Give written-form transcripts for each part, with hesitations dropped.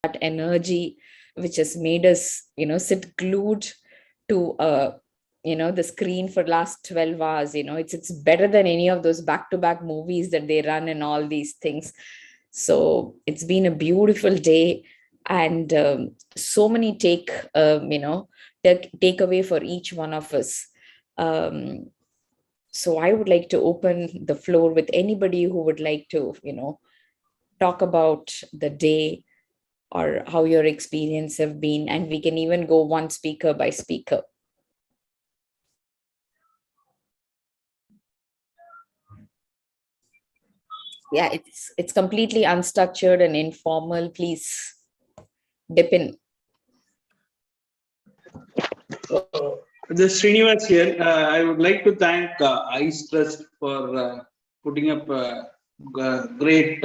that energy which has made us, sit glued to the screen for last 12 hours. It's better than any of those back-to-back movies that they run and all these things. So it's been a beautiful day, and so many takeaway for each one of us. So I would like to open the floor with anybody who would like to, talk about the day or how your experience have been, and we can even go one speaker by speaker. Yeah, it's completely unstructured and informal. Please dip in. This Srinivas here. I would like to thank ICE Trust for putting up a great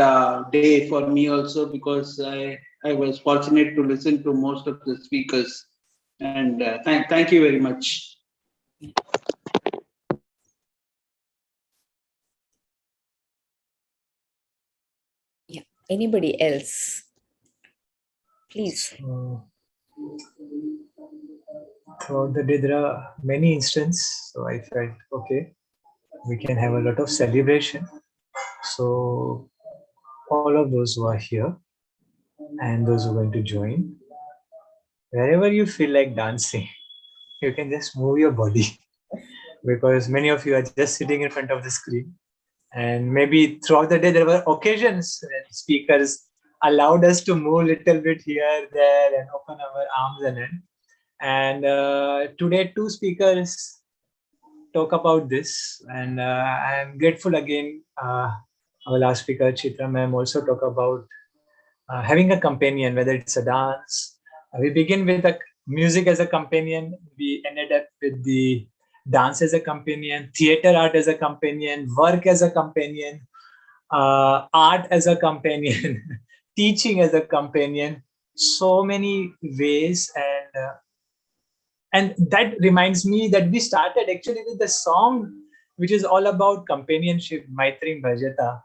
day for me also, because I was fortunate to listen to most of the speakers, and thank you very much. Yeah, anybody else? Please. Throughout the day, there are many instances, so I felt, okay, we can have a lot of celebration. So all of those who are here and those who are going to join, wherever you feel like dancing, you can just move your body, because many of you are just sitting in front of the screen. And maybe throughout the day, there were occasions when speakers allowed us to move a little bit here, there, and open our arms and hand. And today, two speakers talk about this, and I am grateful again. Our last speaker, Chitra ma'am, also talk about having a companion, whether it's a dance. We begin with the music as a companion. We ended up with the dance as a companion, theater art as a companion, work as a companion, art as a companion, teaching as a companion. So many ways, and that reminds me that we started actually with the song which is all about companionship, Maitri Bhajata,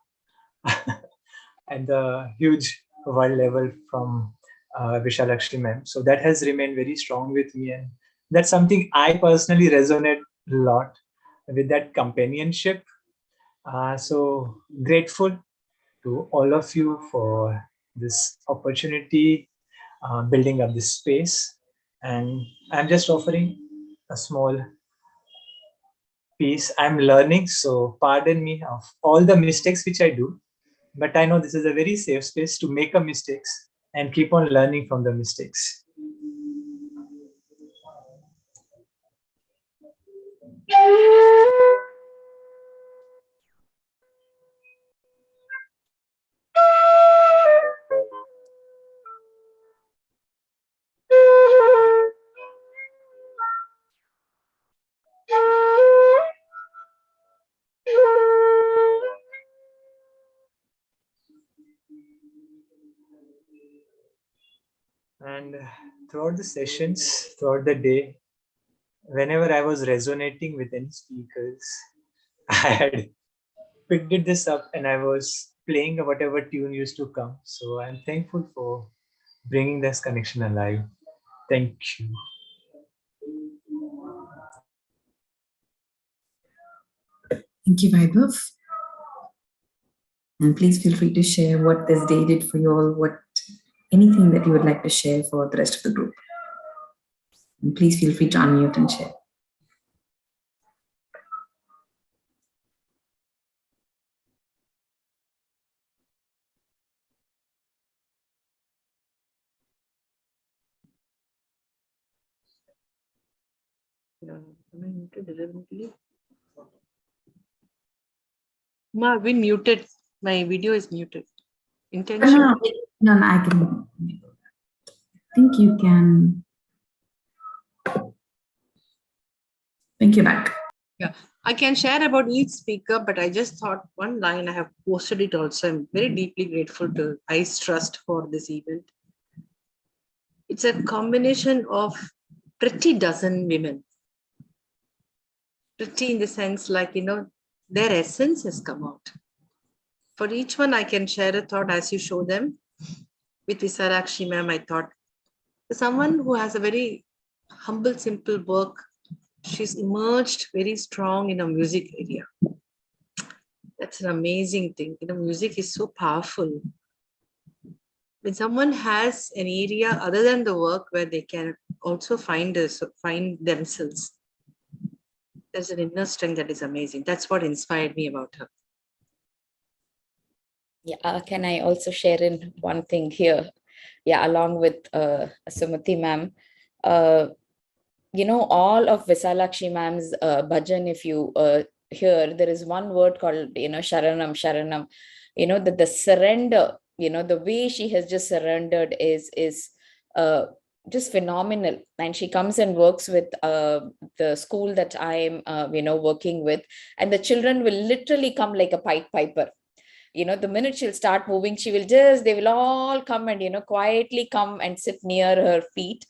and the huge world level from Vishalakshmi ma'am. So that has remained very strong with me, and that's something I personally resonate a lot with, that companionship. So grateful to all of you for this opportunity, building up this space. And I'm just offering a small piece. I'm learning, so pardon me of all the mistakes which I do, but I know this is a very safe space to make a mistakes and keep on learning from the mistakes. And throughout the sessions, throughout the day, whenever I was resonating with any speakers, I had picked this up and I was playing whatever tune used to come. So I'm thankful for bringing this connection alive. Thank you. Thank you, Vaibhav. And please feel free to share what this day did for you all, anything that you would like to share for the rest of the group. And please feel free to unmute and share. Ma, I've been muted. My video is muted. Intention. No, I can. I think you can. Thank you, back. Yeah, I can share about each speaker, but I just thought one line, I have posted it also. I'm very deeply grateful to ICE Trust for this event. It's a combination of pretty dozen women. Pretty in the sense like, their essence has come out. For each one, I can share a thought as you show them. with Visarakshi ma'am, I thought someone who has a very humble, simple work, she's emerged very strong in a music area. That's an amazing thing. Music is so powerful. When someone has an area other than the work where they can also find themselves, there's an inner strength that is amazing. That's what inspired me about her. Yeah, can I also share in one thing here? Yeah, along with Sumati ma'am, all of Visalakshi ma'am's bhajan, if you hear, there is one word called, Sharanam, Sharanam, that the surrender, the way she has just surrendered is just phenomenal. And she comes and works with the school that I'm, working with, and the children will literally come like a pied piper. The minute she'll start moving, they will all come and, quietly come and sit near her feet.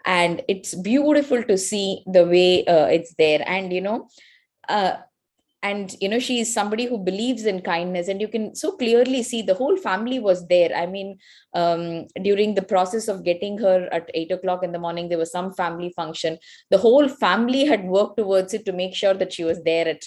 And it's beautiful to see the way it's there. And, she is somebody who believes in kindness, and you can so clearly see the whole family was there. I mean, during the process of getting her at 8 o'clock in the morning, there was some family function. The whole family had worked towards it to make sure that she was there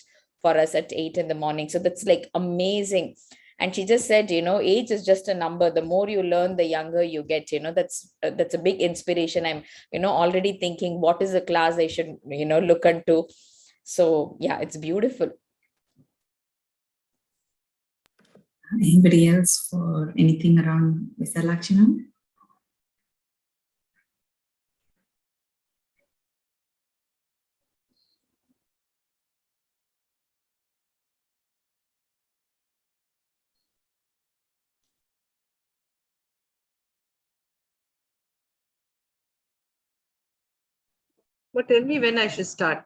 for us at 8 in the morning. So that's like amazing. And she just said, age is just a number. The more you learn, the younger you get. That's a big inspiration. I'm, already thinking what is the class I should, look into. So yeah, it's beautiful. Anybody else for anything around Visalakshi ma'am? But tell me when I should start.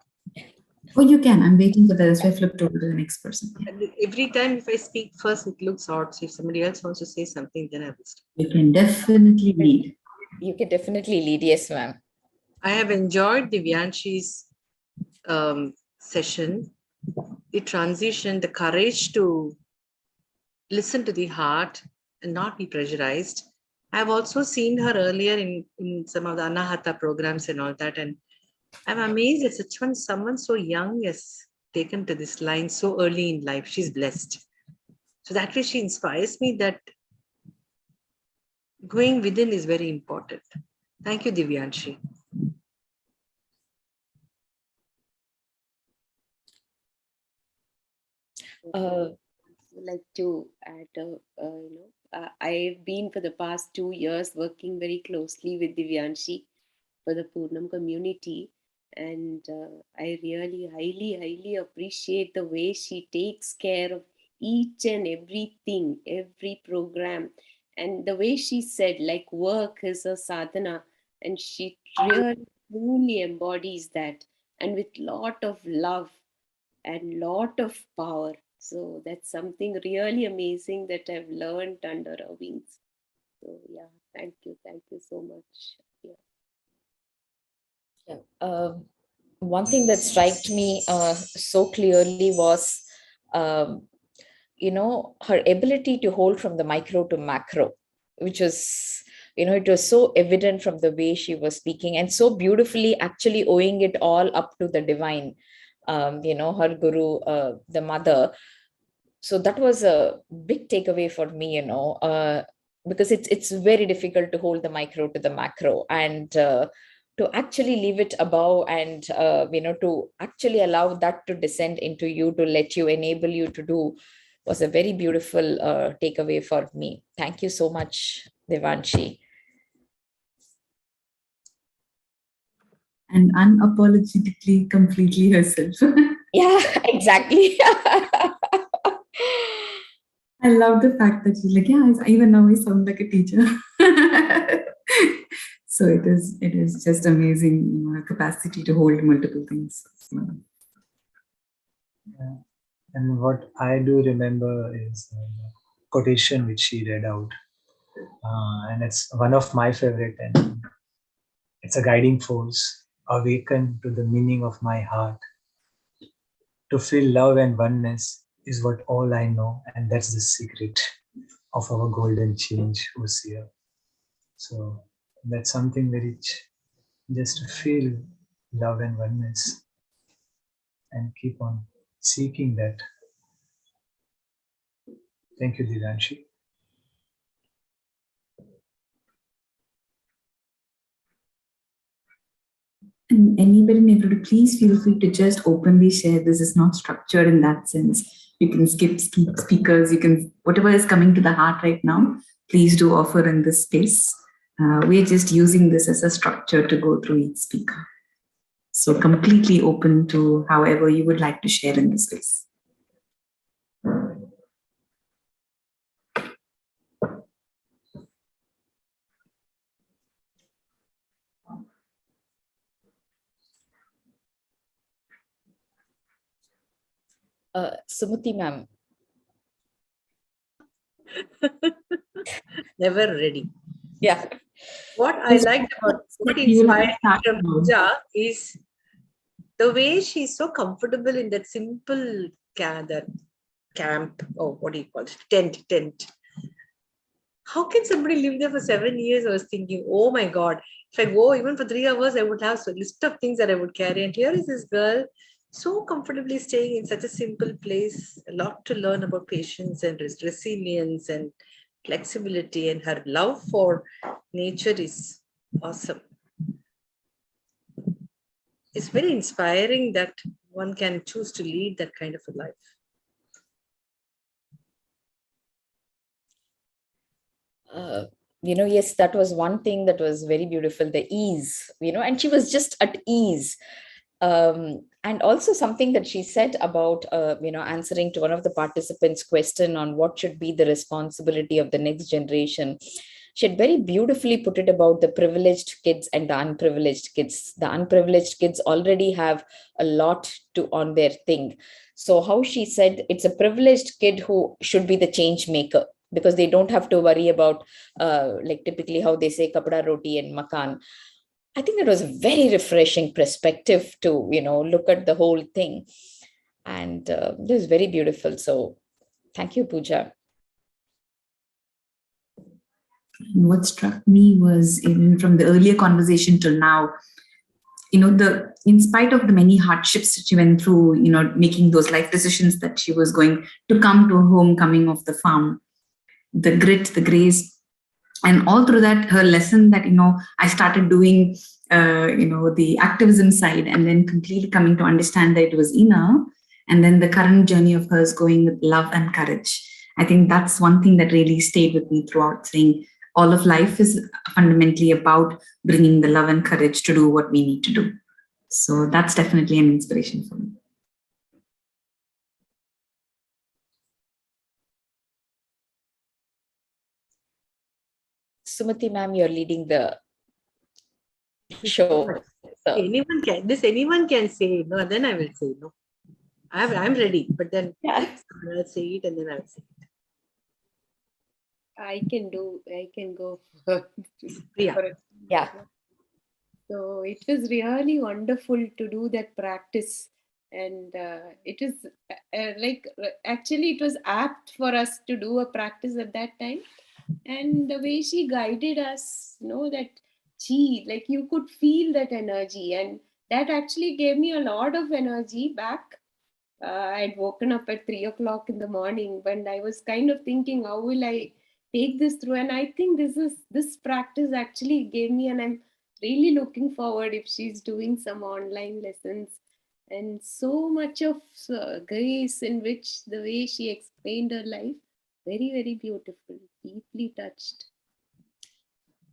Oh, you can. I'm waiting for that. So I flipped over to the next person. Yeah. Every time if I speak first, it looks odd. So if somebody else wants to say something, then I will start. You can definitely lead. You can definitely lead. Yes, ma'am. I have enjoyed Divyanshi's session, the transition, the courage to listen to the heart and not be pressurized. I've also seen her earlier in some of the Anahata programs and all that. And I'm amazed that someone so young has taken to this line so early in life. She's blessed. So that way she inspires me that going within is very important. Thank you, Divyanshi. Like to add, I've been for the past 2 years working very closely with Divyanshi for the Purnam community. And I really highly appreciate the way she takes care of each and everything, every program. And the way she said, like, work is a sadhana, and she really truly embodies that, and with lot of love and lot of power. So that's something really amazing that I've learned under her wings. So yeah, thank you so much. Yeah. One thing that struck me so clearly was, her ability to hold from the micro to macro, which was, it was so evident from the way she was speaking, and so beautifully actually owing it all up to the divine, her guru, the mother. So that was a big takeaway for me, because it's very difficult to hold the micro to the macro, and to actually leave it above, and to actually allow that to descend into you, to let you, enable you to do, was a very beautiful takeaway for me. Thank you so much, Devanshi. And unapologetically, completely herself. Yeah, exactly. I love the fact that she's like, yeah, even now I sound like a teacher. So it is just amazing, her capacity to hold multiple things. Yeah. And what I do remember is a quotation which she read out. And it's one of my favorite, and it's a guiding force. Awaken to the meaning of my heart. To feel love and oneness is what all I know, and that's the secret of our golden change, Usia. So that's something which just to feel love and oneness and keep on seeking that. Thank you, Divyanshi. And anybody and everybody, please feel free to just openly share. This is not structured in that sense. You can skip speakers, you can, whatever is coming to the heart right now, please do offer in this space. We're just using this as a structure to go through each speaker. So completely open to however you would like to share in this space. Sumati ma'am. Never ready. Yeah. What I liked about what inspired me from Pooja is the way she's so comfortable in that simple that camp, or what do you call it? Tent. How can somebody live there for 7 years? I was thinking, oh my God, if I go even for 3 hours, I would have a list of things that I would carry. And here is this girl so comfortably staying in such a simple place. A lot to learn about patience and resilience and flexibility, and her love for nature is awesome. It's very inspiring that one can choose to lead that kind of a life. Yes, that was one thing that was very beautiful, the ease, and she was just at ease. And also something that she said about, answering to one of the participants' question on what should be the responsibility of the next generation. She had very beautifully put it about the privileged kids and the unprivileged kids. The unprivileged kids already have a lot to on their thing. So how she said it's a privileged kid who should be the change maker, because they don't have to worry about like typically how they say kapda, roti and makan. I think that was a very refreshing perspective to, look at the whole thing. And it was very beautiful. So thank you, Pooja. What struck me was, even from the earlier conversation till now, in spite of the many hardships that she went through, making those life decisions that she was going to come to a homecoming of the farm, the grit, the grace, and all through that, her lesson that, I started doing, the activism side, and then completely coming to understand that it was inner, and then the current journey of hers going with love and courage. I think that's one thing that really stayed with me throughout, saying all of life is fundamentally about bringing the love and courage to do what we need to do. So that's definitely an inspiration for me. Sumati ma'am, you're leading the show. So. Anyone can say no, then I will say no. I'm ready, but then I'll say it and then I'll say it. I can go. Yeah. So it was really wonderful to do that practice. And it is actually it was apt for us to do a practice at that time. And the way she guided us, that you could feel that energy, and that actually gave me a lot of energy back. I'd woken up at 3 o'clock in the morning when I was kind of thinking, how will I take this through? And I think this practice actually gave me, and I'm really looking forward if she's doing some online lessons, and so much of grace in which the way she explained her life, very, very beautiful, deeply touched.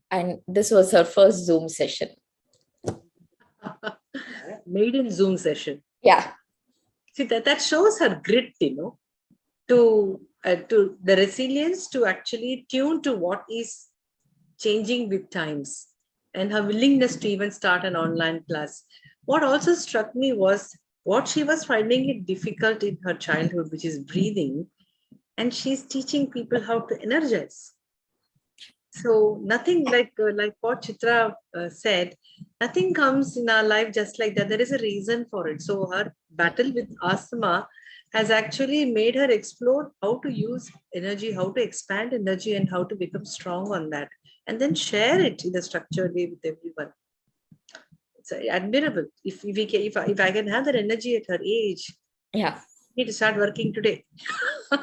And this was her first Zoom session. Maiden Zoom session. Yeah. See, that shows her grit, to the resilience to actually tune to what is changing with times, and her willingness to even start an online class. What also struck me was what she was finding it difficult in her childhood, which is breathing, and she's teaching people how to energize. So nothing like what Chitra said, nothing comes in our life just like that. There is a reason for it. So her battle with asthma has actually made her explore how to use energy, how to expand energy, and how to become strong on that. and then share it in a structured way with everyone. It's admirable. If I can have that energy at her age, Yeah. I need to start working today.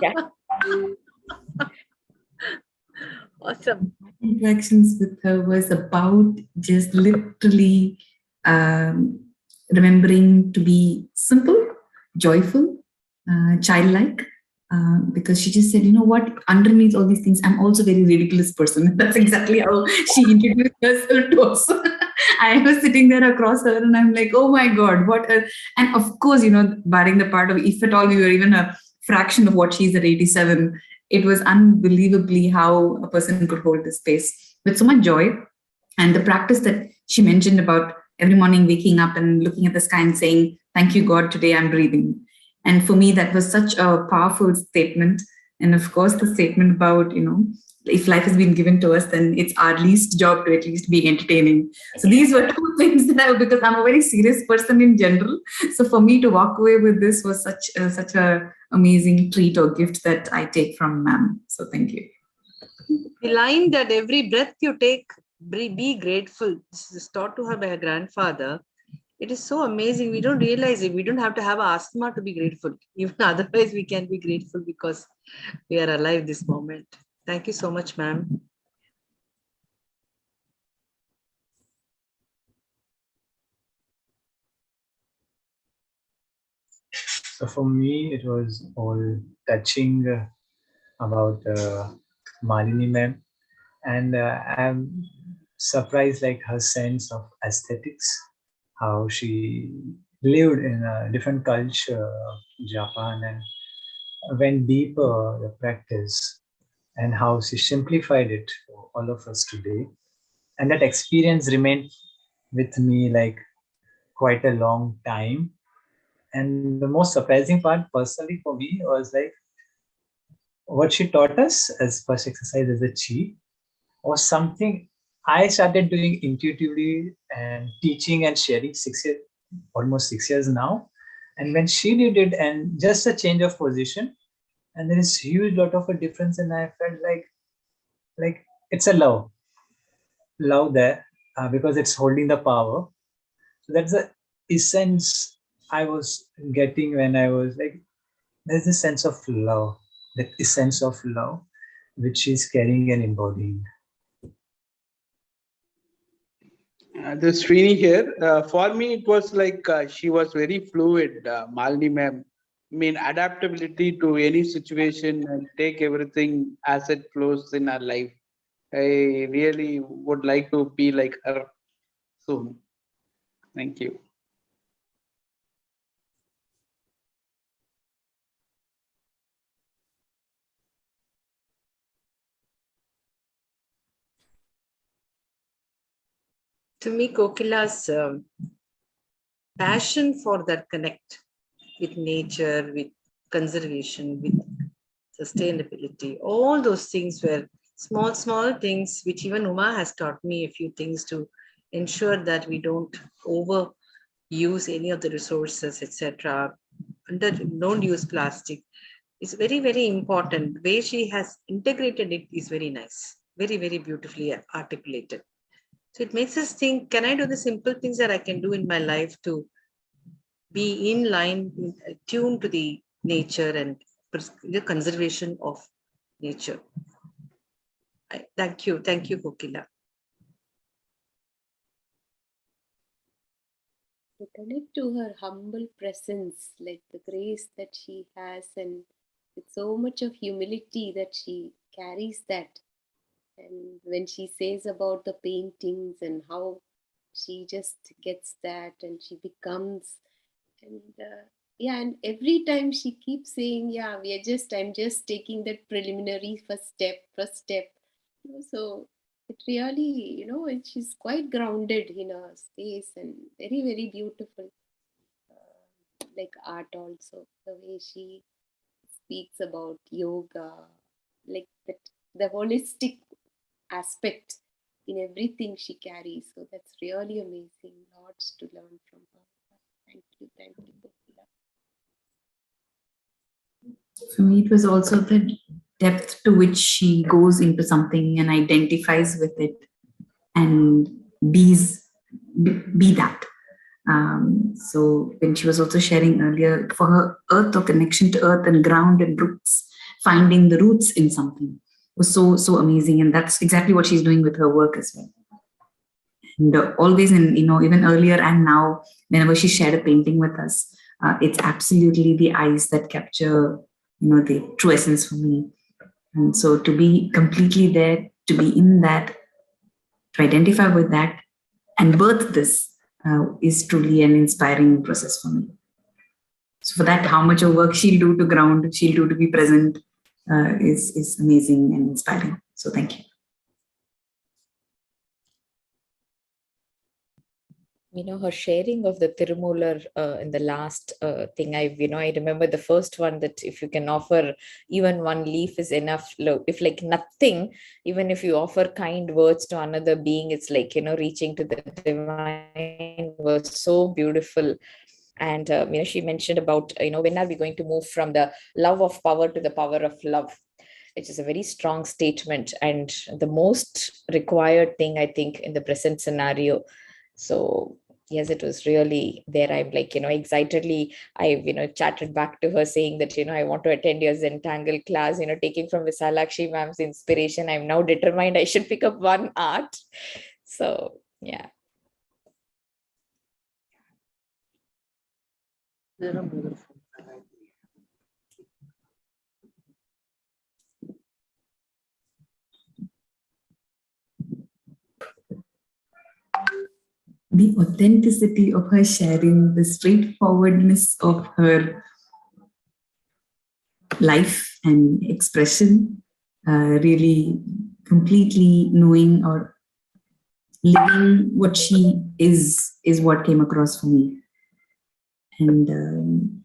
Yeah. Awesome. Interactions with her was about just literally remembering to be simple, joyful, childlike. Because she just said, you know what, underneath all these things, I'm also a very ridiculous person. That's exactly how she introduced herself to us. I was sitting there across her and I'm like, oh my God, what a... And of course, you know, barring the part of if at all we were even a fraction of what she's at 87, it was unbelievably how a person could hold this space with so much joy. And the practice that she mentioned about every morning waking up and looking at the sky and saying, thank you, God, today I'm breathing. And for me, that was such a powerful statement. And of course, the statement about, you know, if life has been given to us, then it's our least job to at least be entertaining. So these were two things that because I'm a very serious person in general. So for me to walk away with this was such a amazing treat or gift that I take from ma'am. So thank you. The line that every breath you take, be grateful. This is taught to her by her grandfather. It is so amazing. We don't realize it. We don't have to have asthma to be grateful. Even otherwise, we can be grateful because we are alive this moment. Thank you so much, ma'am. So for me, it was all touching about Malini ma'am, and I'm surprised like her sense of aesthetics, how she lived in a different culture of Japan and went deeper the practice, and how she simplified it for all of us today. And that experience remained with me like quite a long time. And the most surprising part personally for me was like what she taught us as first exercise as a chi was something I started doing intuitively and teaching and sharing 6 years, almost 6 years now. And when she did it and just a change of position, and there is huge lot of a difference, and I felt like it's a love there because it's holding the power. So that's the essence I was getting when I was like, there's a sense of love, that essence of love, which she's carrying and embodying. This Srini here. For me, it was like she was very fluid, Malini ma'am. I mean, adaptability to any situation and take everything as it flows in our life. I really would like to be like her soon. Thank you. To me, Kokila's passion for that connect with nature, with conservation, with sustainability, all those things were small things which even Uma has taught me a few things to ensure that we don't overuse any of the resources, etc. Don't use plastic. It's very, very important. The way she has integrated it is very nice, very, very beautifully articulated. So it makes us think, can I do the simple things that I can do in my life to be in line, tuned to the nature and the conservation of nature? Thank you, Kokila. To connect to her humble presence, like the grace that she has, and with so much of humility that she carries that. And when she says about the paintings and how she just gets that and she becomes, and yeah, and every time she keeps saying, yeah, I'm just taking that preliminary first step. So it really, and she's quite grounded in her space and very, very beautiful. Like art also, the way she speaks about yoga, like that, the holistic aspect in everything she carries. So that's really amazing. Lots to learn from her. Thank you, Kokila. For me, it was also the depth to which she goes into something and identifies with it and be that. So when she was also sharing earlier, for her, earth or connection to earth and ground and roots, finding the roots in something was so amazing. And that's exactly what she's doing with her work as well. And always, in even earlier and now, whenever she shared a painting with us, it's absolutely the eyes that capture the true essence for me. And so to be completely there, to be in that, to identify with that and birth this is truly an inspiring process for me. So for that, how much of work she'll do to ground, she'll do to be present is amazing and inspiring. So thank you. Her sharing of the Tirumular in the last thing, I remember the first one, that if you can offer even one leaf is enough. If like nothing, even if you offer kind words to another being, it's like, reaching to the divine, was so beautiful. And, she mentioned about, when are we going to move from the love of power to the power of love? Which is a very strong statement and the most required thing, I think, in the present scenario. So yes, it was really there. I'm like, excitedly, I chatted back to her saying that, I want to attend your Zentangle class, taking from Visalakshi ma'am's inspiration. I'm now determined I should pick up one art. So yeah. The authenticity of her sharing, the straightforwardness of her life and expression, really completely knowing or living what she is what came across for me. And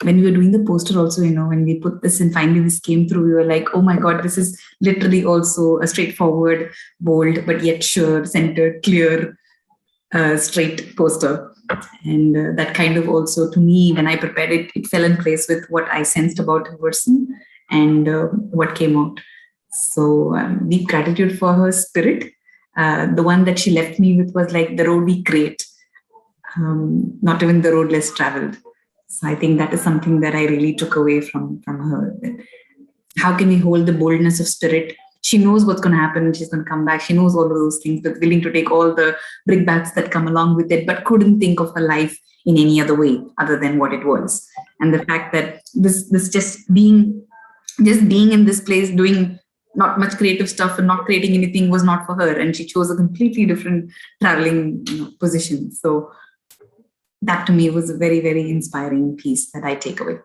when we were doing the poster also, when we put this and finally this came through, we were like, oh my God, this is literally also a straightforward, bold, but yet sure, centered, clear, straight poster. And that kind of also, to me, when I prepared it, it fell in place with what I sensed about her person and what came out. So deep gratitude for her spirit. The one that she left me with was like the road we create, not even the road less traveled. So I think that is something that I really took away from her. How can we hold the boldness of spirit? She knows what's going to happen. She's going to come back. She knows all of those things, but willing to take all the brickbats that come along with it, but couldn't think of her life in any other way other than what it was. And the fact that this just being in this place, doing not much creative stuff and not creating anything was not for her. And she chose a completely different traveling position. So that to me was a very, very inspiring piece that I take away.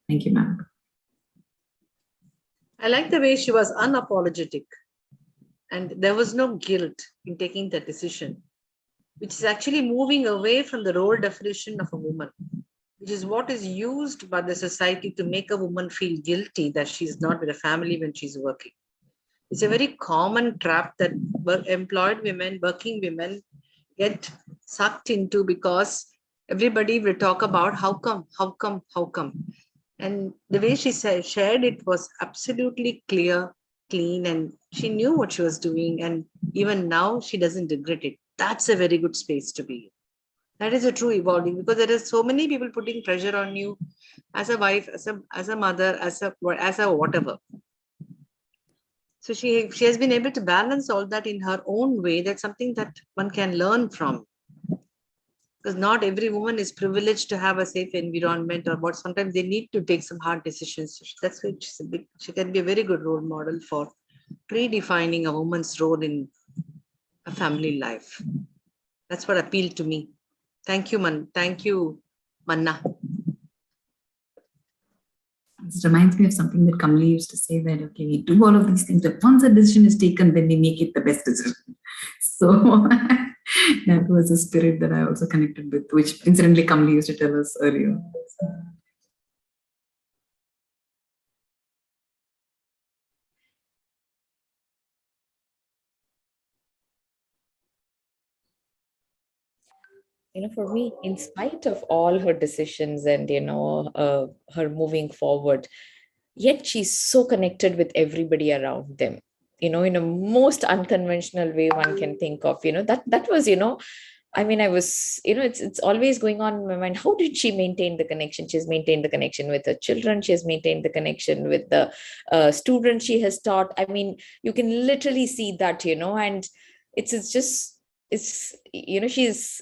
Thank you, ma'am. I like the way she was unapologetic and there was no guilt in taking that decision, which is actually moving away from the role definition of a woman, which is what is used by the society to make a woman feel guilty that she's not with a family when she's working. It's a very common trap that employed women, working women get sucked into because everybody will talk about how come. And the way she shared it was absolutely clear, clean, and she knew what she was doing. And even now, she doesn't regret it. That's a very good space to be in. That is a true evolving, because there are so many people putting pressure on you as a wife, as a mother, as a whatever. So she has been able to balance all that in her own way. That's something that one can learn from. Because not every woman is privileged to have a safe environment, or what sometimes they need to take some hard decisions. That's why she can be a very good role model for redefining a woman's role in a family life. That's what appealed to me. Thank you, Thank you, Manna. This reminds me of something that Kamali used to say, that, okay, we do all of these things, but once a decision is taken, then we make it the best decision. So that was a spirit that I also connected with, which incidentally Kamali used to tell us earlier. For me, in spite of all her decisions and, her moving forward, yet she's so connected with everybody around them, in a most unconventional way one can think of. That was, I mean, I was, it's always going on in my mind. How did she maintain the connection? She's maintained the connection with her children. She has maintained the connection with the students she has taught. I mean, you can literally see that, and it's just, she's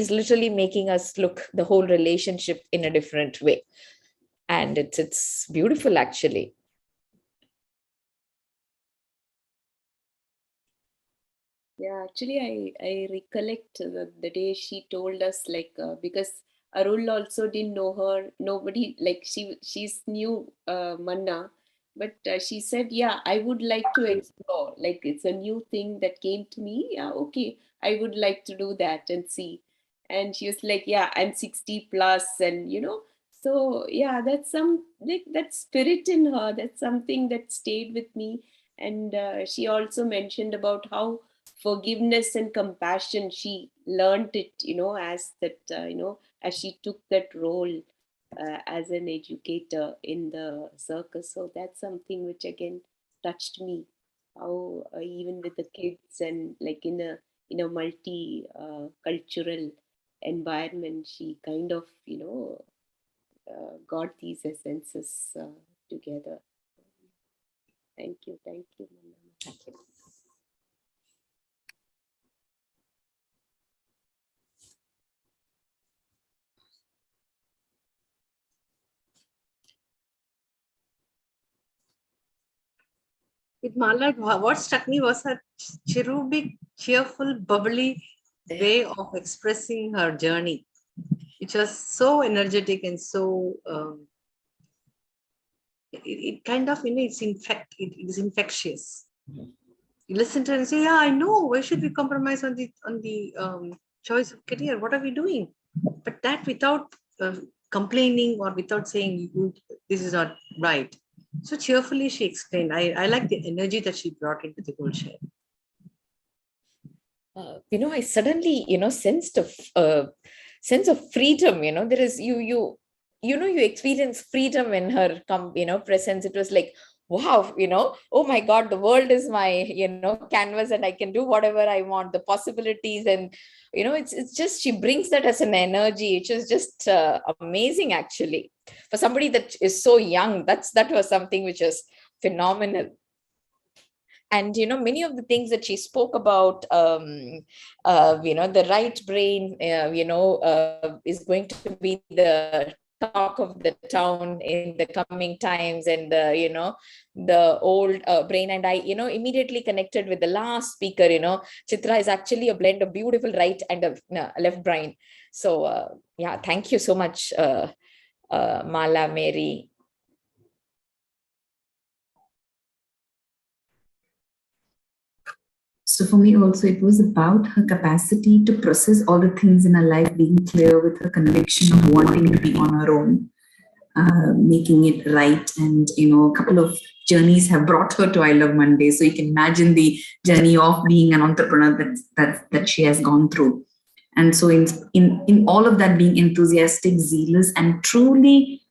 literally making us look the whole relationship in a different way. And it's beautiful, actually. Yeah, actually, I recollect the day she told us, like, because Arul also didn't know her. Nobody, like, she's new, Manna, but she said, yeah, I would like to explore. Like, it's a new thing that came to me. Yeah, okay, I would like to do that and see. And she was like, yeah, I'm 60 plus, and so yeah, that's some like that spirit in her. That's something that stayed with me. And she also mentioned about how forgiveness and compassion she learned it, as that as she took that role as an educator in the circus. So that's something which again touched me, how even with the kids and like in a multi cultural environment, she kind of got these essences together. Thank you, Manana. Thank you. With Mala, what struck me was her cherubic, cheerful, bubbly way of expressing her journey, which was so energetic and so it kind of it is infectious. You listen to it and say, yeah, I know, why should we compromise on the choice of career? What are we doing? But that without complaining or without saying this is not right. So cheerfully she explained. I like the energy that she brought into the whole share. I suddenly, sensed a sense of freedom. There is you experience freedom in her presence. It was like, wow, oh my God, the world is my canvas, and I can do whatever I want. The possibilities, and it's just, she brings that as an energy, which is just amazing, actually, for somebody that is so young. That was something which was phenomenal. And many of the things that she spoke about, the right brain is going to be the talk of the town in the coming times, and the old brain. And I immediately connected with the last speaker. Chitra is actually a blend of beautiful right and a left brain. So yeah, thank you so much, Mala, Mary. So for me also, it was about her capacity to process all the things in her life, being clear with her conviction of wanting to be on her own, making it right. And, a couple of journeys have brought her to I Love Monday. So you can imagine the journey of being an entrepreneur that she has gone through. And so in all of that, being enthusiastic, zealous, and truly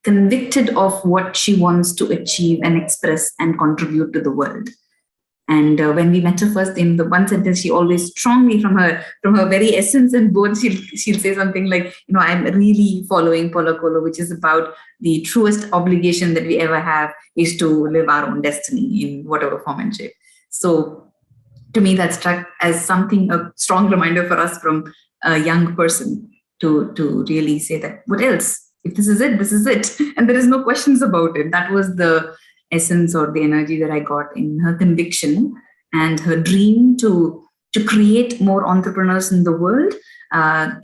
convicted of what she wants to achieve and express and contribute to the world. And when we met her first, in the one sentence, she always strongly, from her very essence and bones, she'll say something like, I'm really following Paulo Coelho, which is about the truest obligation that we ever have is to live our own destiny in whatever form and shape. So to me, that struck as something, a strong reminder for us from a young person to really say that, what else? If this is it, this is it. And there is no questions about it. That was the essence or the energy that I got in her conviction and her dream to create more entrepreneurs in the world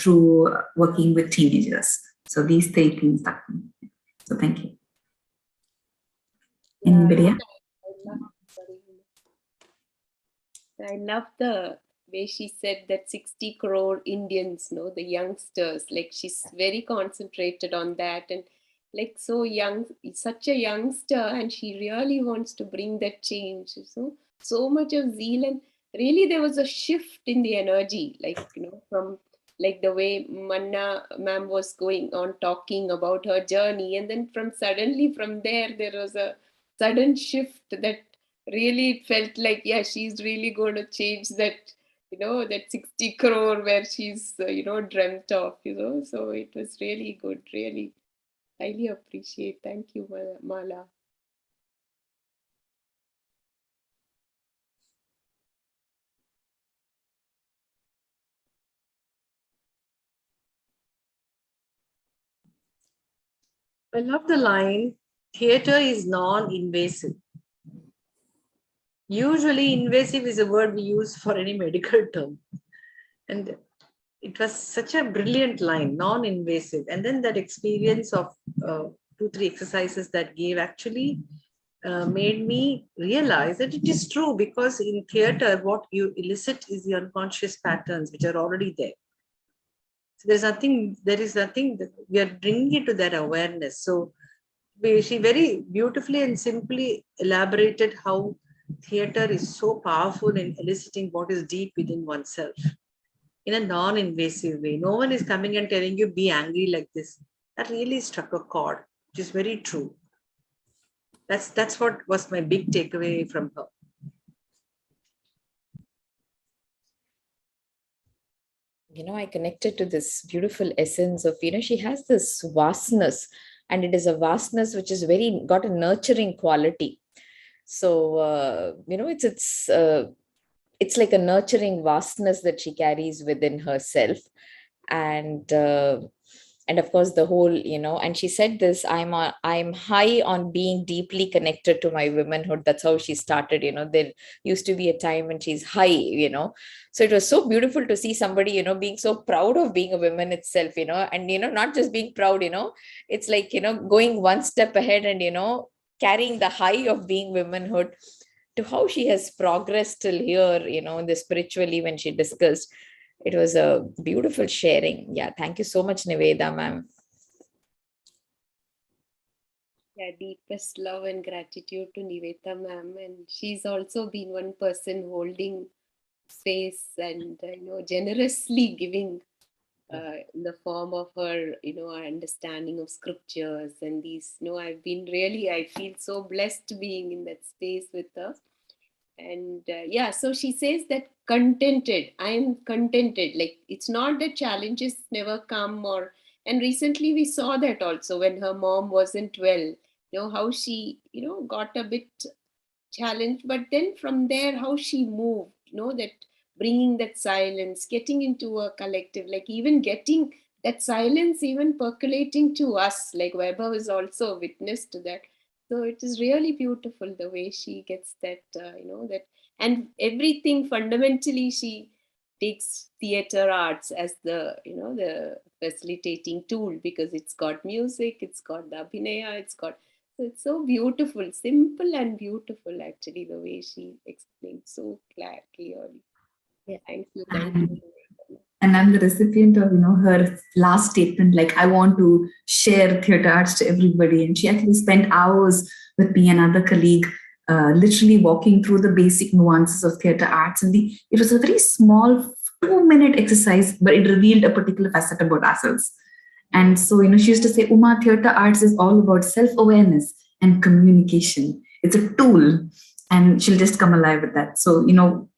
through working with teenagers. So these three things stuck me. So thank you. Anybody else? I love the way she said that 60 crore Indians, the youngsters, like she's very concentrated on that, and like so young, such a youngster, and she really wants to bring that change. So much of zeal, and really there was a shift in the energy, like from like the way Manna ma'am was going on talking about her journey, and then suddenly from there was a sudden shift that really felt like, yeah, she's really going to change that, that 60 crore where she's, dreamt of, so it was really good, really highly appreciate. Thank you, Mala. I love the line, theater is non-invasive. Usually invasive is a word we use for any medical term. And it was such a brilliant line, non-invasive. And then that experience of 2-3 exercises that gave actually made me realize that it is true, because in theater, what you elicit is the unconscious patterns which are already there. So there is nothing that we are bringing it to that awareness. So she very beautifully and simply elaborated how theater is so powerful in eliciting what is deep within oneself in a non-invasive way. No one is coming and telling you, be angry like this. That really struck a chord, which is very true. That's what was my big takeaway from her. I connected to this beautiful essence of, she has this vastness, and it is a vastness which is got a nurturing quality. So, it's like a nurturing vastness that she carries within herself. And of course the whole, and she said this, I'm high on being deeply connected to my womanhood. That's how she started. There used to be a time when she's high. So it was so beautiful to see somebody, being so proud of being a woman itself, and not just being proud, it's like, going one step ahead and, carrying the high of being womanhood to how she has progressed till here, the spiritually when she discussed. It was a beautiful sharing. Yeah, thank you so much, Niveda ma'am. Yeah, deepest love and gratitude to Niveda ma'am. And she's also been one person holding space and, generously giving in the form of her, understanding of scriptures and these, I feel so blessed being in that space with her. And so she says that I'm contented. Like, it's not that challenges never come, and recently we saw that also when her mom wasn't well, how she, got a bit challenged, but then from there, how she moved, that bringing that silence, getting into a collective, like even getting that silence, even percolating to us, like Weber was also a witness to that. So it is really beautiful the way she gets that, that, and everything fundamentally, she takes theater arts as the, the facilitating tool, because it's got music, it's got the abhinaya, so it's so beautiful, simple and beautiful, actually, the way she explained so clearly. Yeah. Thank you. And I'm the recipient of, her last statement, like, I want to share theater arts to everybody. And she actually spent hours with me and another colleague, literally walking through the basic nuances of theater arts. And it was a very small 2-minute exercise, but it revealed a particular facet about ourselves. And so, she used to say, Uma, theater arts is all about self-awareness and communication. It's a tool, and she'll just come alive with that. So,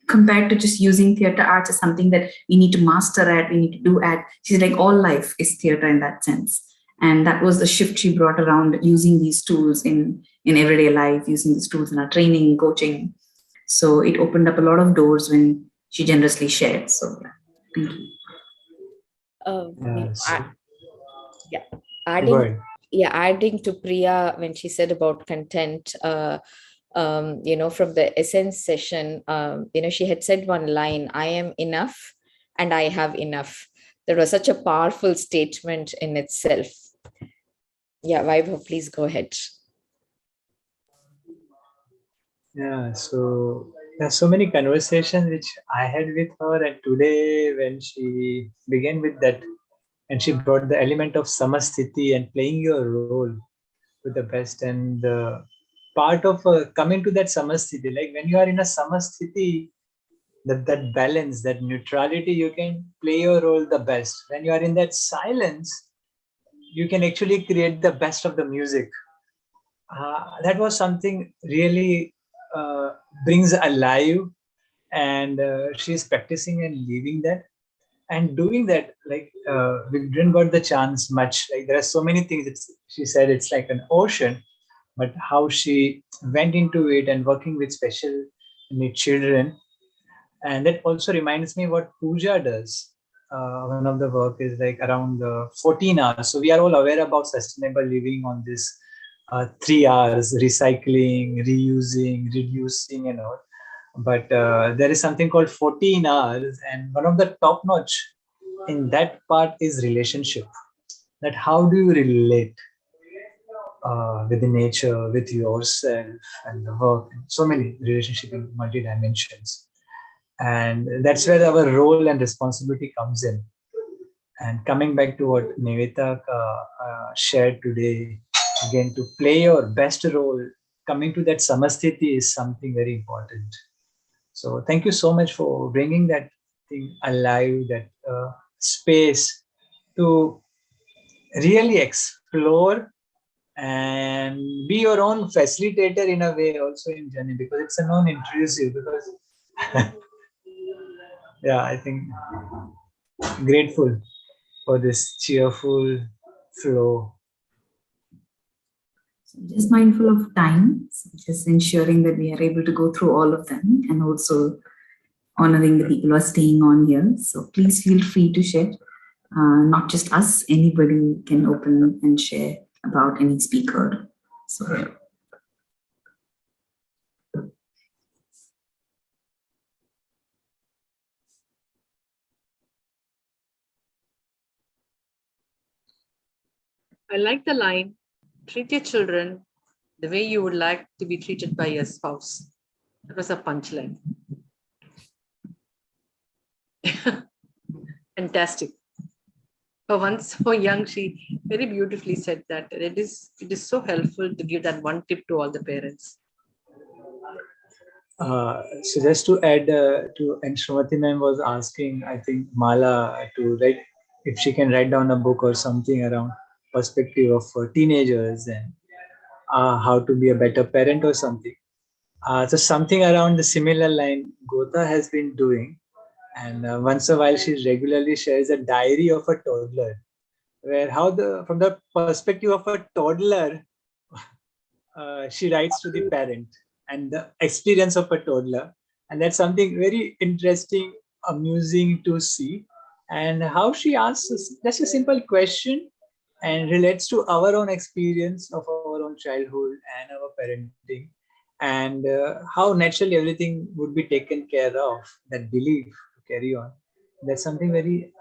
compared to just using theater arts as something that we need to master at, we need to do at, she's like, all life is theater in that sense. And that was the shift she brought around using these tools in everyday life, using these tools in our training, coaching. So it opened up a lot of doors when she generously shared. So thank you. Adding to Priya when she said about content, from the essence session, she had said one line, I am enough and I have enough. That was such a powerful statement in itself. Yeah, Vaibhav, please go ahead. Yeah, so there's so many conversations which I had with her, and today when she began with that, and she brought the element of samasthiti and playing your role to the best, and part of coming to that samasthiti, like when you are in a samasthiti, that balance, that neutrality, you can play your role the best. When you are in that silence, you can actually create the best of the music. That was something really brings alive, and she's practicing and living that and doing that. Like we didn't got the chance much. Like there are so many things. She said it's like an ocean, but how she went into it and working with special need children. And that also reminds me what Puja does. One of the work is like around 14 hours. So we are all aware about sustainable living on this 3 hours, recycling, reusing, reducing, and all. But there is something called 14 hours, and one of the top notch in that part is relationship. That how do you relate with the nature, with yourself, and the work, and so many relationship in multi dimensions. And that's where our role and responsibility comes in. And coming back to what Nivita shared today, again, to play your best role, coming to that samasthiti is something very important. So thank you so much for bringing that thing alive, that space to really explore and be your own facilitator in a way also in journey, because it's a non-intrusive, because yeah, I think grateful for this cheerful flow. So just mindful of time, so just ensuring that we are able to go through all of them and also honoring the people who are staying on here. So please feel free to share. Not just us, anybody can open and share about any speaker. So I like the line, treat your children the way you would like to be treated by your spouse. That was a punchline. Fantastic. For once, for young, she very beautifully said that. It is so helpful to give that one tip to all the parents. So just to add and Shrimati ma'am was asking, I think Mala to write, if she can write down a book or something around perspective of teenagers and how to be a better parent or something. So something around the similar line Gotha has been doing, and once a while she regularly shares a diary of a toddler, where from the perspective of a toddler, she writes to the parent and the experience of a toddler. And that's something very interesting, amusing to see. And how she asks just a simple question and relates to our own experience of our own childhood and our parenting, and how naturally everything would be taken care of, that belief to carry on. That's something very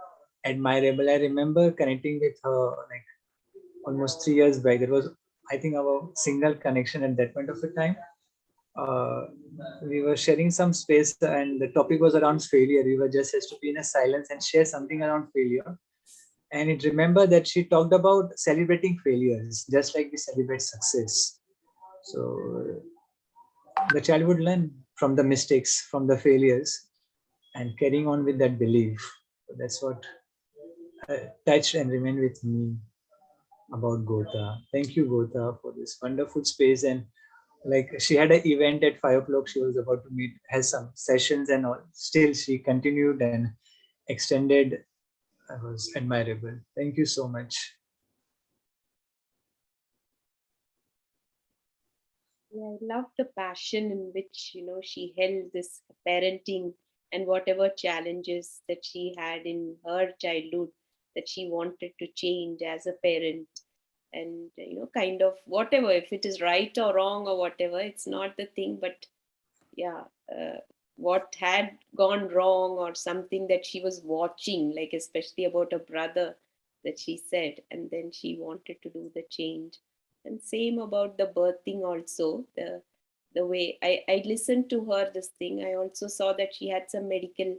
admirable. I remember connecting with her like almost 3 years back. That was, I think, our single connection at that point of the time. Uh, we were sharing some space, and the topic was around failure. We were just has to be in a silence and share something around failure. And it remember that she talked about celebrating failures, just like we celebrate success. So the child would learn from the mistakes, from the failures, and carrying on with that belief. So that's what touched and remained with me about Gotha. Thank you, Gotha, for this wonderful space. And like she had an event at 5 o'clock, she was about to meet, has some sessions and all. Still, she continued and extended. It was admirable. Thank you so much. Yeah, I love the passion in which she held this parenting and whatever challenges that she had in her childhood that she wanted to change as a parent, and kind of whatever, if it is right or wrong or whatever, it's not the thing, but yeah, what had gone wrong or something that she was watching, like especially about a brother that she said, and then she wanted to do the change. And same about the birthing also, the way I listened to her this thing, I also saw that she had some medical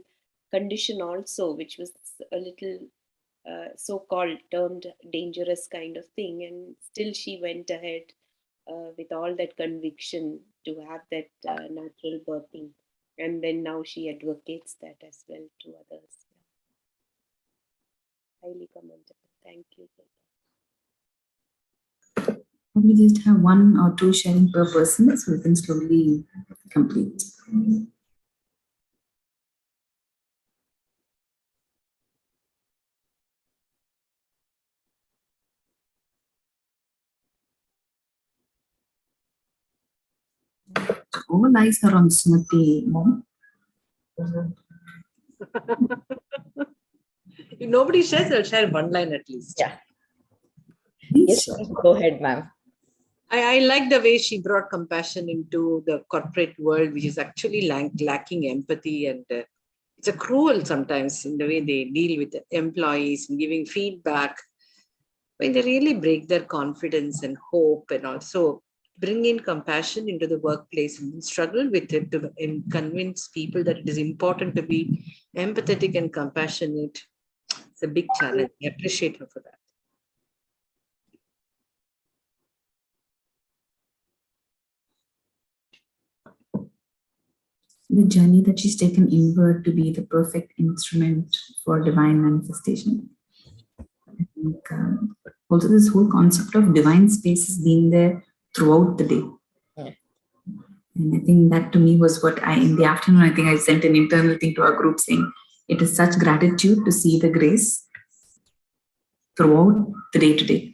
condition also, which was a little so-called termed dangerous kind of thing, and still she went ahead with all that conviction to have that natural birthing. And then now she advocates that as well to others. Highly commendable. Thank you. We just have 1 or 2 sharing per person, so we can slowly complete. All eyes are on Smriti, Mom. If nobody shares, I'll share one line at least. Yeah. Please. Yes, go ahead, ma'am. I like the way she brought compassion into the corporate world, which is actually lacking empathy, and it's a cruel sometimes in the way they deal with the employees and giving feedback. When they really break their confidence and hope, and also bring in compassion into the workplace and struggle with it to convince people that it is important to be empathetic and compassionate. It's a big challenge. I appreciate her for that. The journey that she's taken inward to be the perfect instrument for divine manifestation. I think also this whole concept of divine space has been there throughout the day. Yeah. And I think that to me was what in the afternoon, I think I sent an internal thing to our group saying, it is such gratitude to see the grace throughout the day to day.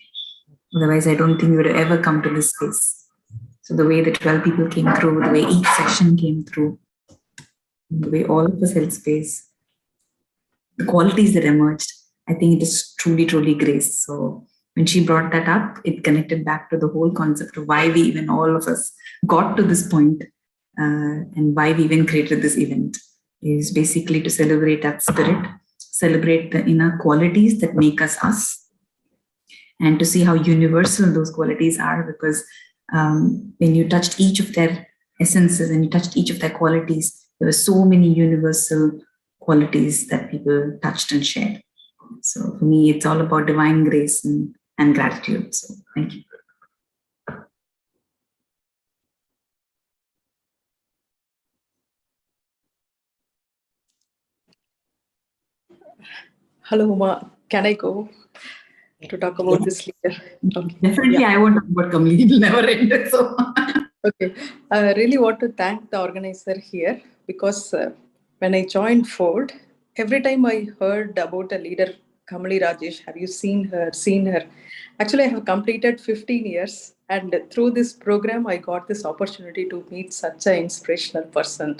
Otherwise, I don't think we would have ever come to this space. So the way the 12 people came through, the way each session came through, the way all of us held space, the qualities that emerged, I think it is truly, truly grace. So when she brought that up, it connected back to the whole concept of why we even all of us got to this point, and why we even created this event is basically to celebrate that spirit, celebrate the inner qualities that make us us, and to see how universal those qualities are, because when you touched each of their essences and you touched each of their qualities, there were so many universal qualities that people touched and shared. So for me, it's all about divine grace and gratitude. So thank you. Hello, Uma. Can I go to talk about this later? Okay. Definitely, Yeah. I won't talk about Kamli. It'll never end. So. Okay. I really want to thank the organizer here because when I joined Ford, every time I heard about a leader, Kamali Rajesh, have you seen her? Seen her? Actually, I have completed 15 years, and through this program, I got this opportunity to meet such an inspirational person.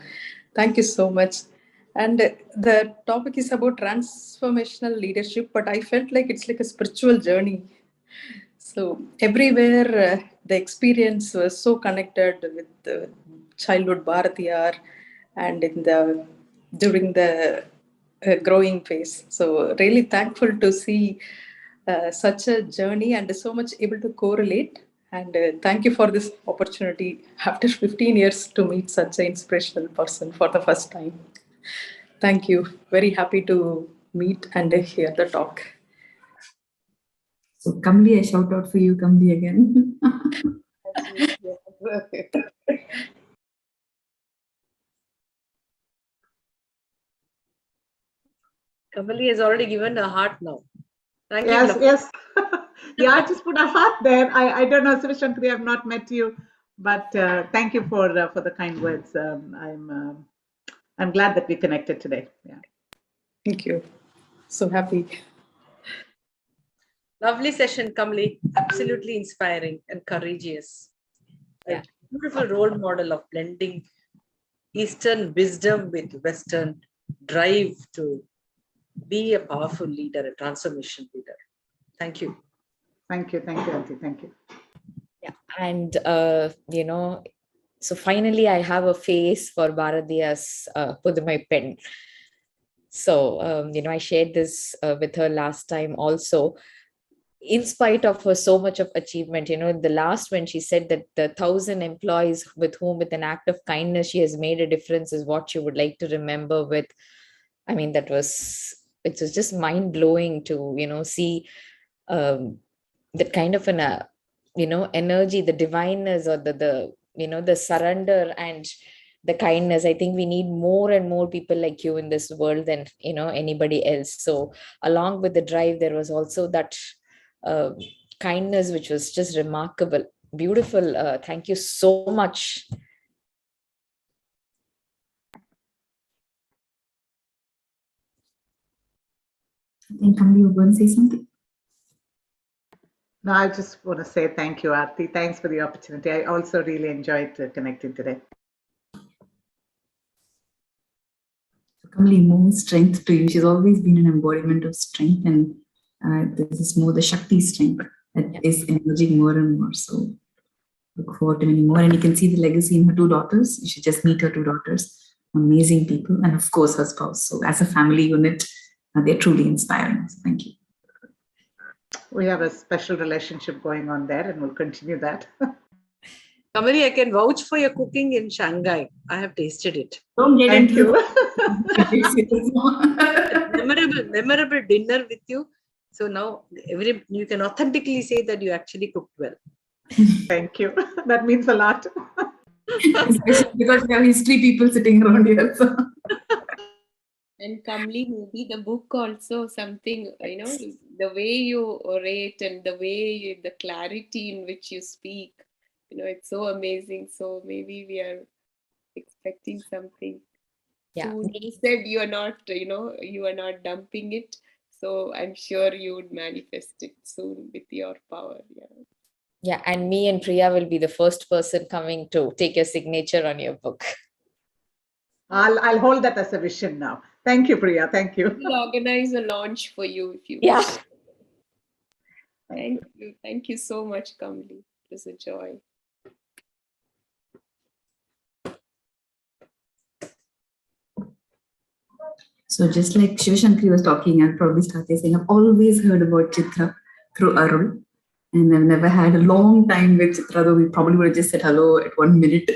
Thank you so much. And the topic is about transformational leadership, but I felt like it's like a spiritual journey. So everywhere, the experience was so connected with the childhood Bharatiyar and during the growing phase. So really thankful to see such a journey and so much able to correlate. And thank you for this opportunity after 15 years to meet such an inspirational person for the first time. Thank you. Very happy to meet and hear the talk. So Kamli, I shout out for you, Kamli again. Kamali has already given a heart now. Thank you. Yes, yes. Yeah, I just put a heart there. I don't know, Sri, I have not met you, but thank you for the kind words. I'm glad that we connected today. Yeah. Thank you. So happy. Lovely session, Kamli. Absolutely inspiring and courageous. Yeah. A beautiful role model of blending Eastern wisdom with Western drive to be a powerful leader, a transformation leader. Thank you. Thank you, Auntie. Thank you. Yeah, and so finally I have a face for Bharatiya's Pudumai pen. So I shared this with her last time also. In spite of her so much of achievement, the last when she said that the 1,000 employees with whom with an act of kindness she has made a difference is what she would like to remember with. I mean, it was just mind-blowing to see that kind of an energy, the divineness, or the surrender and the kindness. I think we need more and more people like you in this world than anybody else. So along with the drive, there was also that kindness, which was just remarkable, beautiful. Thank you so much. I think Kamli, you going to say something? No, I just want to say thank you, Aarti. Thanks for the opportunity. I also really enjoyed connecting today. Kamli, more strength to you. She's always been an embodiment of strength, and this is more the Shakti strength that is emerging more and more. So look forward to many more. And you can see the legacy in her 2 daughters. You should just meet her 2 daughters. Amazing people. And of course, her spouse. So as a family unit, they're truly inspiring. So thank you. We have a special relationship going on there, and we'll continue that. Kamali, I can vouch for your cooking in Shanghai. I have tasted it. Don't get Thank into memorable dinner with you. So now you can authentically say that you actually cooked well. Thank you. That means a lot. Especially because we have history people sitting around here. So. And Kamli, maybe the book also something, the way you orate and the way the clarity in which you speak, it's so amazing. So maybe we are expecting something. Yeah. Soon. You said you are not dumping it. So I'm sure you would manifest it soon with your power. Yeah. Yeah. And me and Priya will be the first person coming to take your signature on your book. I'll hold that as a vision now. Thank you, Priya. Thank you. We'll organize a launch for you if you Yeah. wish. Thank you. Thank you so much, Kamli. It was a joy. So just like Shivashankari was talking, I'll probably start saying I've always heard about Chitra through Arul, and I've never had a long time with Chitra, though we probably would have just said hello at 1 minute.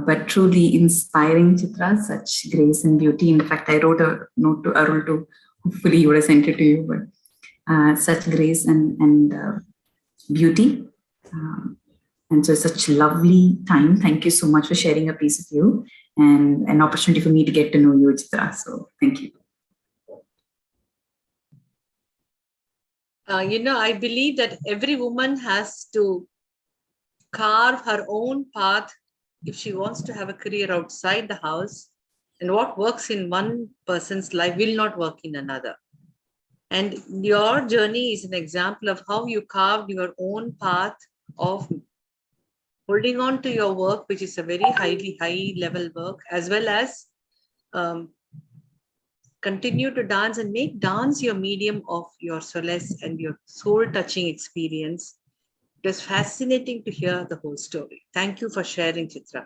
But truly inspiring Chitra, such grace and beauty. In fact, I wrote a note to Arul to hopefully he would have sent it to you, but such grace and beauty. And so such lovely time. Thank you so much for sharing a piece of you and an opportunity for me to get to know you, Chitra. So thank you. I believe that every woman has to carve her own path if she wants to have a career outside the house. And what works in one person's life will not work in another. And your journey is an example of how you carved your own path of holding on to your work, which is a very high level work, as well as continue to dance and make dance your medium of your solace and your soul touching experience. It was fascinating to hear the whole story. Thank you for sharing, Chitra.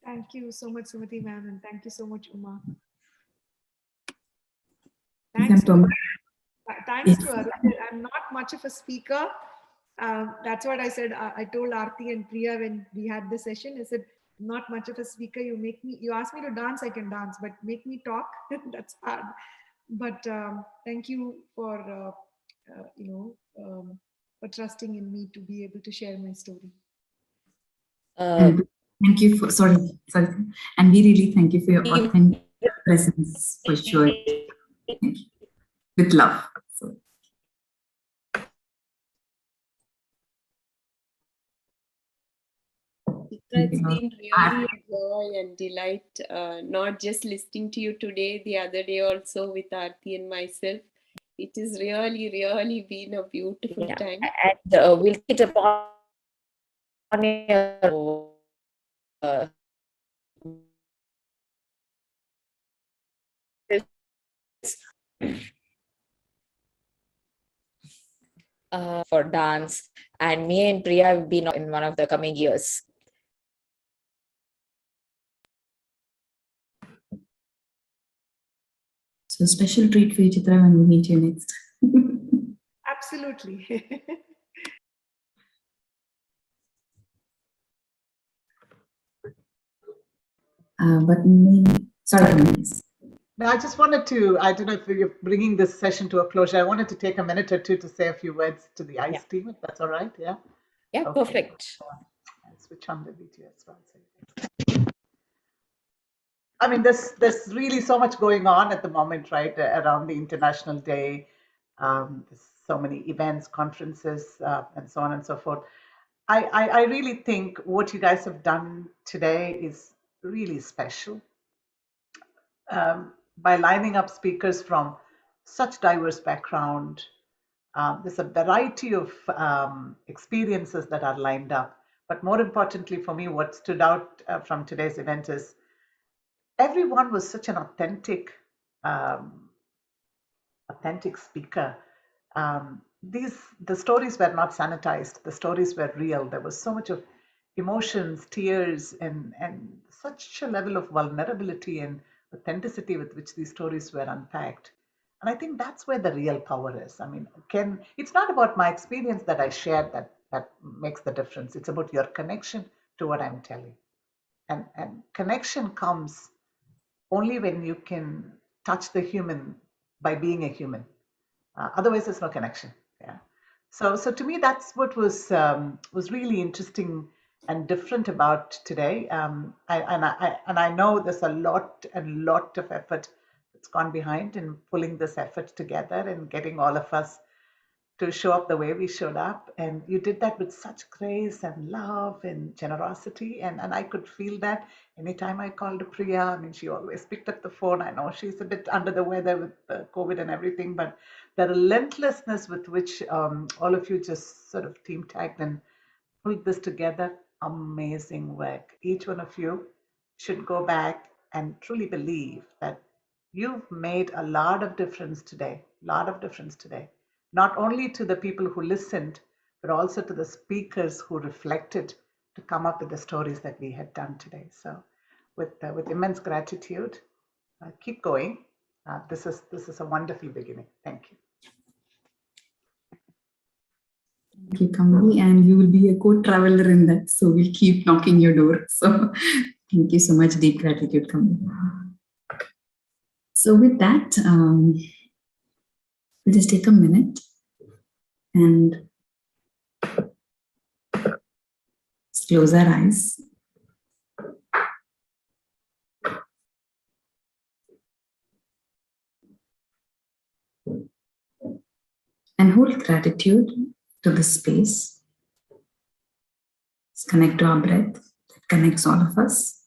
Thank you so much, Sumati ma'am, and thank you so much, Uma. Thanks to Arul. I'm not much of a speaker. That's what I said. I told Aarti and Priya when we had the session. I said, not much of a speaker. You ask me to dance, I can dance, but make me talk, that's hard. But thank you for for trusting in me to be able to share my story. Thank you for sorry, and we really thank you for your authentic presence for sure. Thank you. With love. So. It's been really a joy and delight, not just listening to you today, the other day also with Aarti and myself. It has really, really been a beautiful time. And we'll get upon your for dance, and me and Priya have been in one of the coming years. So special treat for you, Chitra, when we meet you next. Absolutely. But maybe, sorry. No, I just wanted to, I don't know if you're bringing this session to a closure. I wanted to take a minute or two to say a few words to the ICE team, if that's all right. Yeah. Yeah, okay. Perfect. switch on the video as well. I mean, there's really so much going on at the moment, right? Around the International Day, there's so many events, conferences, and so on and so forth. I really think what you guys have done today is really special. By lining up speakers from such diverse background, there's a variety of experiences that are lined up. But more importantly for me, what stood out from today's event is everyone was such an authentic speaker. The stories were not sanitized. The stories were real. There was so much of emotions, tears, and such a level of vulnerability and authenticity with which these stories were unpacked. And I think that's where the real power is. I mean, it's not about my experience that I shared that makes the difference. It's about your connection to what I'm telling. And connection comes only when you can touch the human by being a human. Otherwise, there's no connection. Yeah. So to me, that's what was really interesting and different about today. I know there's a lot of effort that's gone behind in pulling this effort together and getting all of us to show up the way we showed up. And you did that with such grace and love and generosity. And I could feel that anytime I called Priya. I mean, she always picked up the phone. I know she's a bit under the weather with COVID and everything, but the relentlessness with which all of you just sort of team tagged and pulled this together, amazing work. Each one of you should go back and truly believe that you've made a lot of difference today, not only to the people who listened, but also to the speakers who reflected to come up with the stories that we had done today. So with immense gratitude, keep going. This is a wonderful beginning. Thank you. Thank you, Kamali, and you will be a co-traveler in that, so we'll keep knocking your door. So thank you so much, deep gratitude, Kamali. So with that, we'll just take a minute and close our eyes. And hold gratitude to the space. Let's connect to our breath that connects all of us.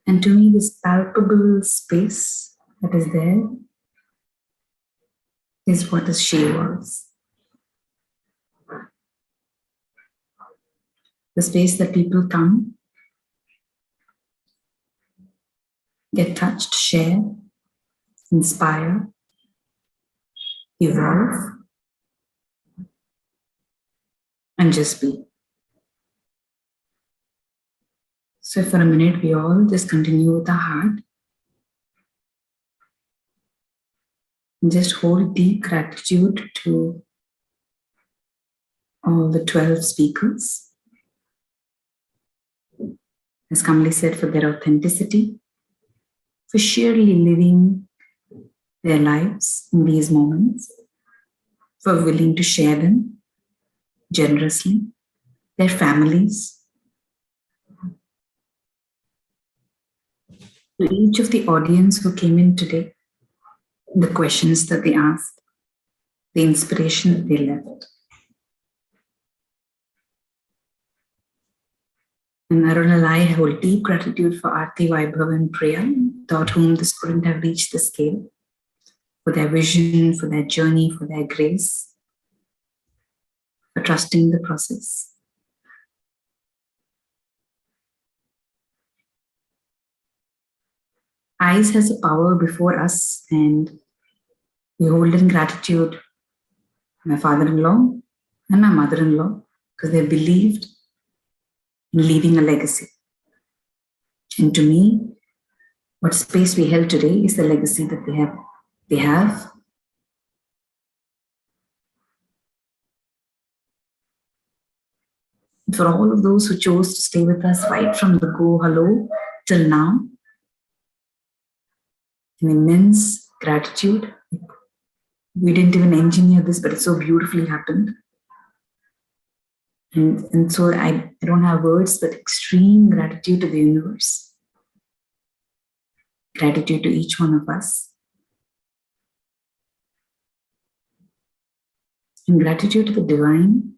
And to me, this palpable space that is there is what the she was. The space that people come, get touched, share, inspire, evolve, and just be. So for a minute, we all just continue with our heart. And just hold deep gratitude to all the 12 speakers. As Kamali said, for their authenticity, for sheerly living their lives in these moments, for willing to share them generously, their families. To each of the audience who came in today, the questions that they asked, the inspiration that they left. And Arun and I hold deep gratitude for Aarti, Vaibhav, and Priya, without whom this couldn't have reached the scale, for their vision, for their journey, for their grace, for trusting the process. Eyes has a power before us, and we hold in gratitude my father-in-law and my mother-in-law because they believed in leaving a legacy. And to me, what space we held today is the legacy that they have. For all of those who chose to stay with us right from the go hello till now, an immense gratitude. We didn't even engineer this, but it so beautifully happened. And so I don't have words, but extreme gratitude to the universe. Gratitude to each one of us. And gratitude to the divine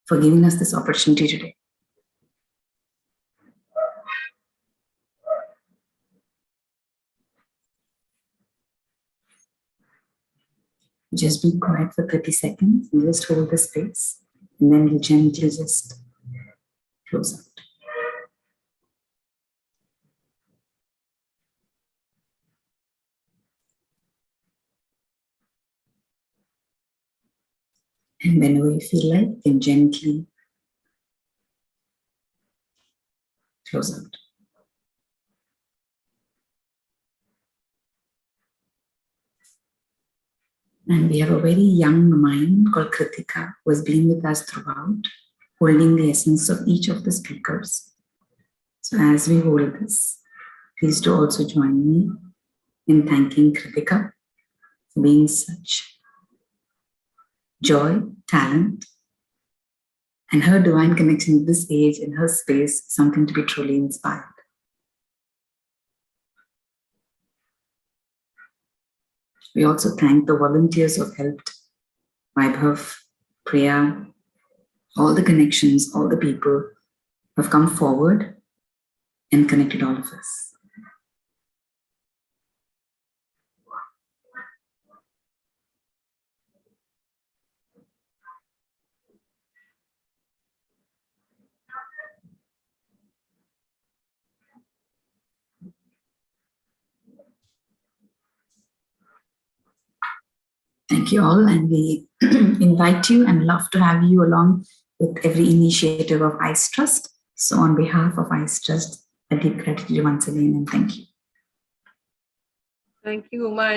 for giving us this opportunity today. Just be quiet for 30 seconds and just hold the space. And then you gently just close out. And whenever you feel like, you can gently close out. And we have a very young mind called Kritika who has been with us throughout, holding the essence of each of the speakers. So as we hold this, please do also join me in thanking Kritika for being such joy, talent, and her divine connection at this age in her space, something to be truly inspired. We also thank the volunteers who have helped Vaibhav, Priya, all the connections, all the people who have come forward and connected all of us. Thank you all, and we invite you and love to have you along with every initiative of ICE Trust. So on behalf of ICE Trust, a deep gratitude once again, and thank you. Thank you, Uma.